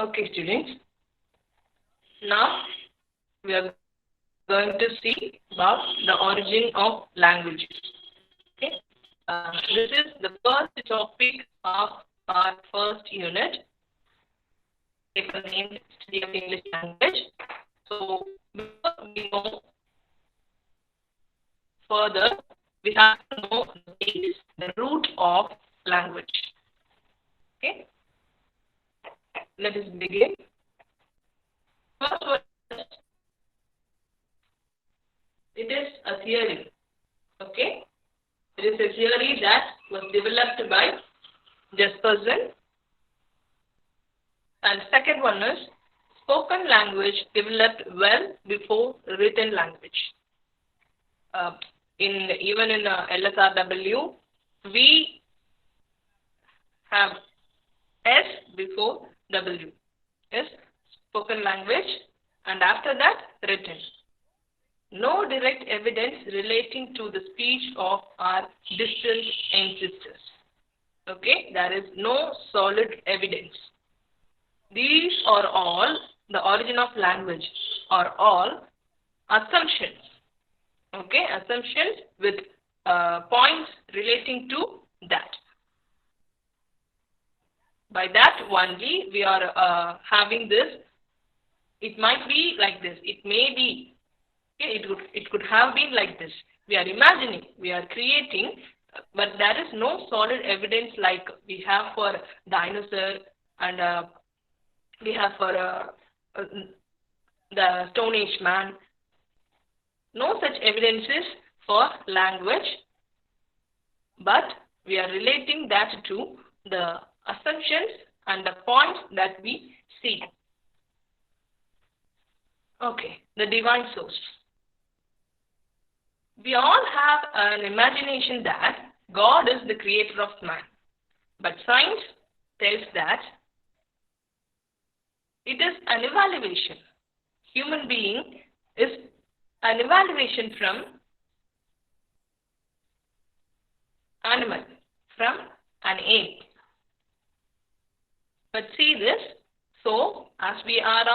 Okay, students. Now we are going to see about the origin of languages. Okay. This is the first topic of our first unit. Paper named Study of English Language. So before we go further, we have to know the base, the root of language. Okay. Let us begin. First one is, it is a theory. Okay. It is a theory that was developed by Jespersen. And second one is, spoken language developed well before written language. Even in LSRW, we have S before W. Yes, spoken language, and after that, written. No direct evidence relating to the speech of our distant ancestors. Okay, there is no solid evidence. These are all, the origin of language are all assumptions. Okay, assumptions with points relating to that. By that only we are having this. It might be like this. It may be. Okay, it could have been like this. We are imagining. We are creating, but there is no solid evidence like we have for dinosaur and we have for the Stone Age man. No such evidences for language, but we are relating that to the assumptions and the points that we see. Okay, the divine source. We all have an imagination that God is the creator of man, but science tells that it is an evaluation. Human being is an evaluation from animal, from an ape. But see this, so as we are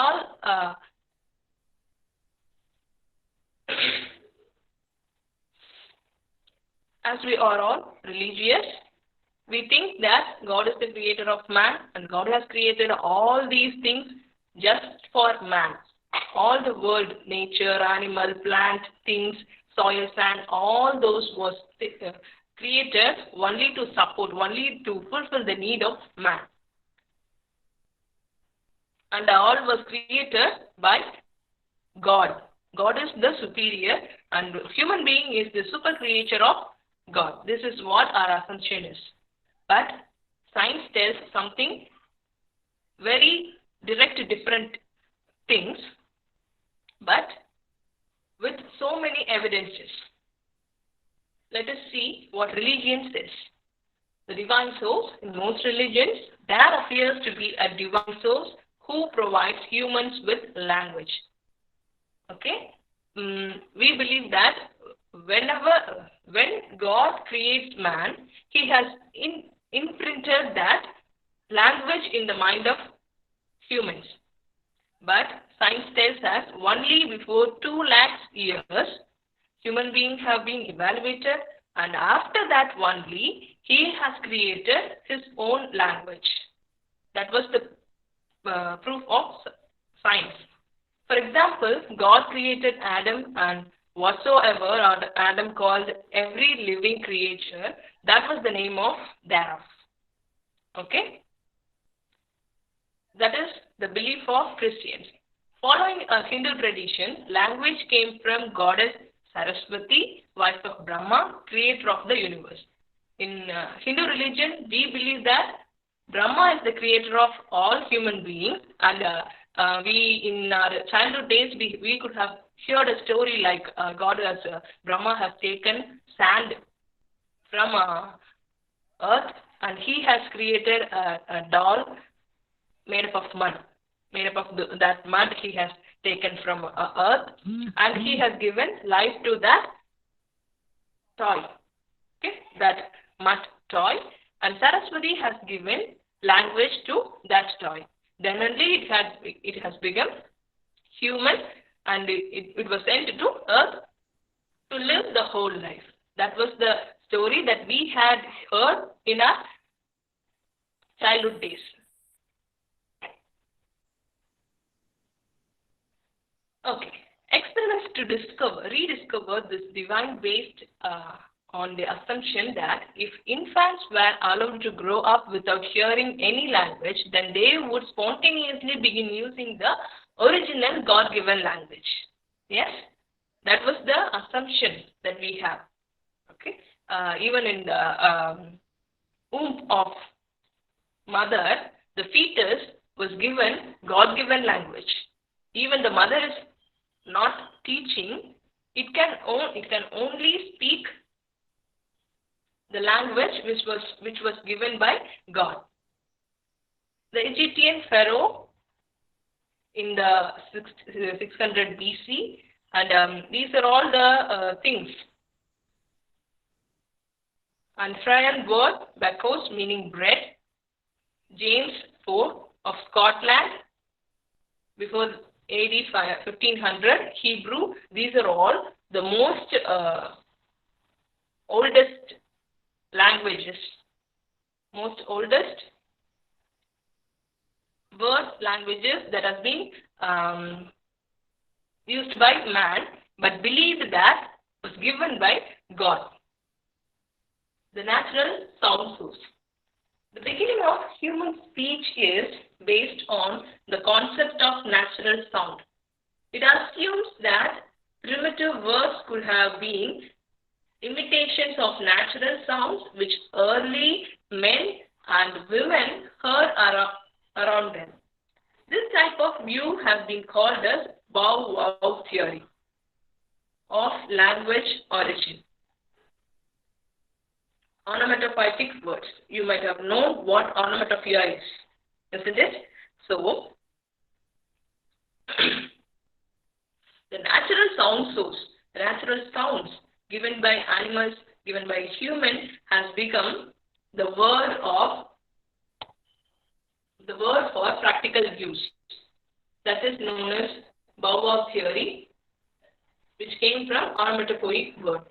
all religious, we think that God is the creator of man and God has created all these things just for man. All the world, nature, animal, plant, things, soil, sand, all those was created only to support, only to fulfill the need of man. And all was created by God. God is the superior and human being is the super creature of God. This is what our assumption is. But science tells something very direct, different things, but with so many evidences. Let us see what religion says. The divine source, in most religions, there appears to be a divine source who provides humans with language. Okay? We believe that when God creates man, he has imprinted that language in the mind of humans. But science tells us only before 2 lakhs years, human beings have been evaluated, and after that only, he has created his own language. That was the proof of science. For example, God created Adam and whatsoever Adam called every living creature, that was the name of thereof. Okay? That is the belief of Christians. Following a Hindu tradition, language came from goddess Saraswati, wife of Brahma, creator of the universe. In Hindu religion, we believe that Brahma is the creator of all human beings, and we in our childhood days we could have heard a story like Brahma has taken sand from earth and he has created a doll made up of mud. Made up of that mud he has taken from earth and he has given life to that toy. Okay, that mud toy, and Saraswati has given language to that toy. Then only it has become human, and it was sent to earth to live the whole life. That was the story that we had heard in our childhood days. Okay. Experiments to rediscover this divine based on the assumption that if infants were allowed to grow up without hearing any language, then they would spontaneously begin using the original God-given language. Yes, that was the assumption that we have. Okay, even in the womb of mother, the fetus was given God-given language. Even the mother is not teaching; it can only speak the language which was given by God. The Egyptian pharaoh in the 600 BC, and these are all the things. And Friar word Bacchus, meaning bread. James IV of Scotland, before AD 1500, Hebrew. These are all the most oldest languages, most oldest word languages that have been used by man, but believed that was given by God. The natural sound source. The beginning of human speech is based on the concept of natural sound. It assumes that primitive words could have been imitations of natural sounds which early men and women heard around them. This type of view has been called as bow-wow theory of language origin. Onomatopoeic words. You might have known what onomatopoeia is, isn't it? So, the natural sound source, the natural sounds given by animals, given by humans, has become the word for practical use. That is known as bow-wow theory, which came from onomatopoeic word.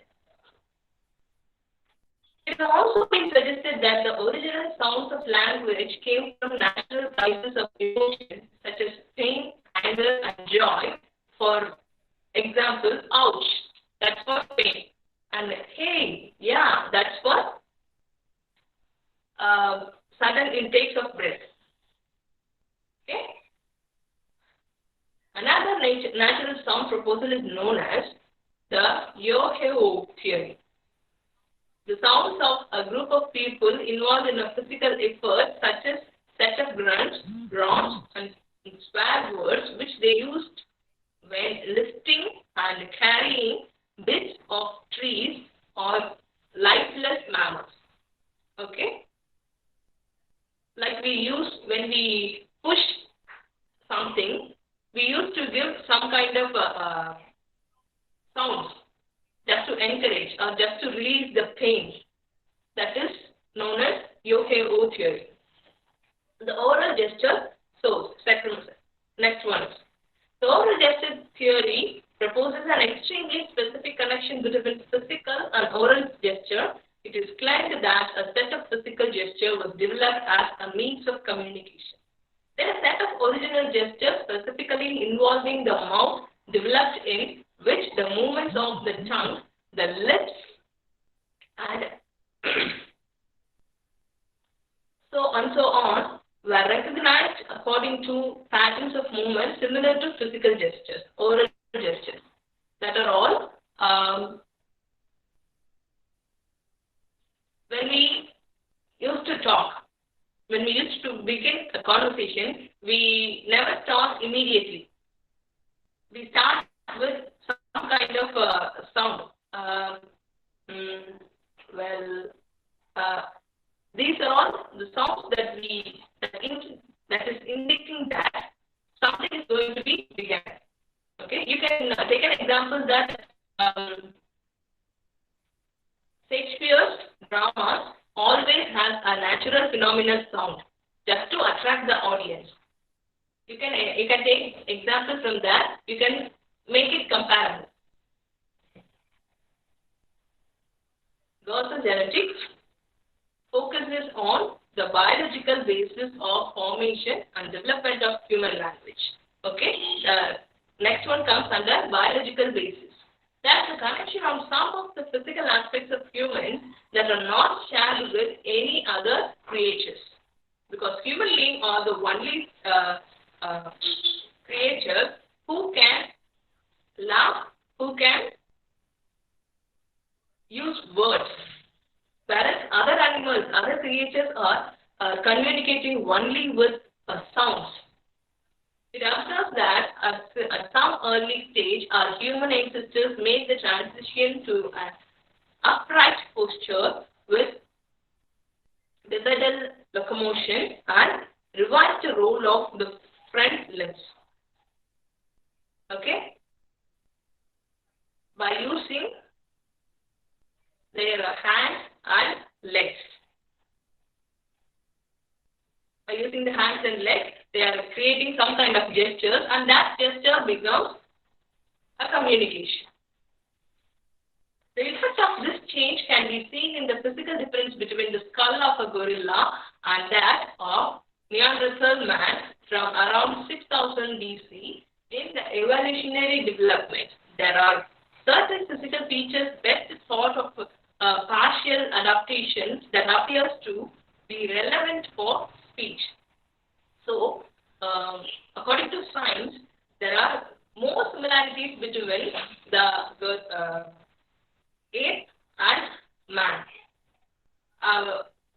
It has also been suggested that the original sounds of language came from natural crises of emotion, such as pain, anger, and joy. For example, ouch, that's for pain. And hey, yeah, that's for sudden intakes of breath. Okay? Another natural sound proposal is known as the yo-ho theory. The sounds of a group of people involved in a physical effort, such as set of grunts, groans, and swear words, which they used when lifting and carrying bits of trees or lifeless mammals. Okay? Like we use when we push something, we used to give some kind of sounds just to encourage or just to release the pain. That is known as yo-ho theory. The oral gesture source. Next one. The oral gesture theory proposes an extremely specific connection between physical and oral gesture. It is claimed that a set of physical gesture was developed as a means of communication. Then a set of original gestures specifically involving the mouth developed in which the movements of the tongue, the lips, and so on were recognized according to patterns of movement similar to physical gestures, oral gestures. That are all. When we used to talk, when we used to begin a conversation, we never talk immediately. We start with some kind of sound. These are all the sounds that is indicating that something is going to be began. Okay, you can take an example that Shakespeare's dramas always has a natural phenomenal sound just to attract the audience. You can take examples from that. You can make it comparable. Genetics focuses on the biological basis of formation and development of human language. Okay. The next one comes under biological basis. That's a connection on some of the physical aspects of humans that are not shared with any other creatures. Because human beings are the only creatures who can laugh, who can use words. Whereas other animals, other creatures are communicating only with sounds. It observes that at some early stage, our human ancestors made the transition to an upright posture with bipedal locomotion and revised the role of the front limbs. Okay? By using their hands and legs. By using the hands and legs, they are creating some kind of gestures, and that gesture becomes a communication. The effect of this change can be seen in the physical difference between the skull of a gorilla and that of Neanderthal man from around 6000 BC. In the evolutionary development, there are certain physical features best thought of partial adaptations that appears to be relevant for speech. So, according to science, there are more similarities between the ape and man.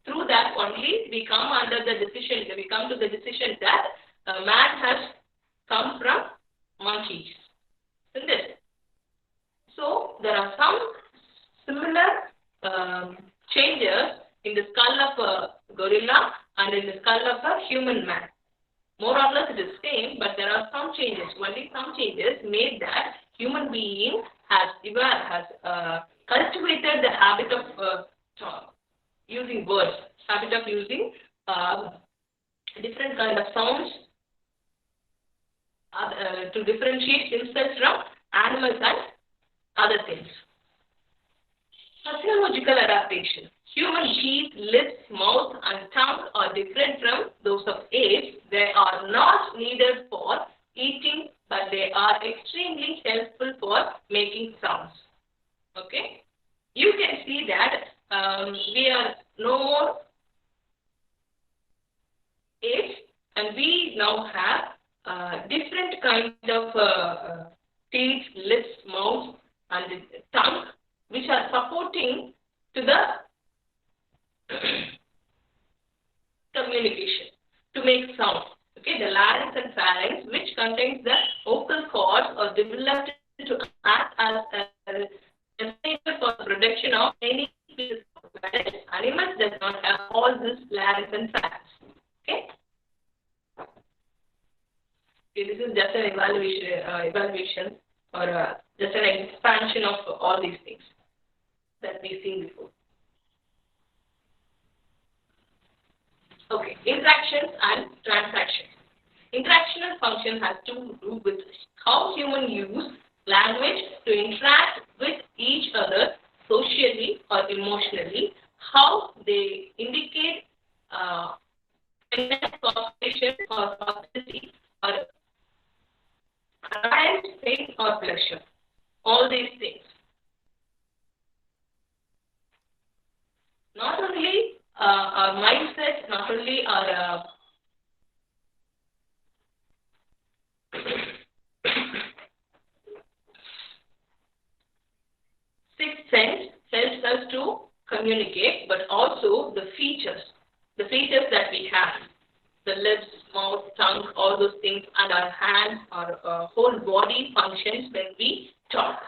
Through that only we come to the decision that man has come from monkeys, isn't it? So there are some similar changes in the skull of a gorilla and in the skull of a human man. More or less it is same, but there are some changes. Only some changes made that human being has cultivated the habit of using words, habit of using different kind of sounds to differentiate himself from animals and other things. Physiological adaptation. Human teeth, lips, mouth, and tongue are different from those of apes. They are not needed for eating, but they are extremely helpful for making sounds. Okay? You can see that we are no more apes, and we now have different kinds of teeth, lips, mouth, and tongue, which are supporting to the communication, to make sound. Okay, the larynx and pharynx, which contains the vocal cords, are developed to act as a resonator for the production of any pieces of whereas animals does not have all this larynx and pharynx. Okay. Okay, this is just an evaluation or just an expansion of all these things that we've seen before. Okay, interactions and transactions. Interactional function has to do with how humans use language to interact with each other socially or emotionally, how they indicate cooperation or hostility or alliance, pain or pleasure. All these things. Not only our mindset, not only our sixth sense helps us to communicate, but also the features that we have, the lips, mouth, tongue, all those things, and our hands, our whole body functions when we talk.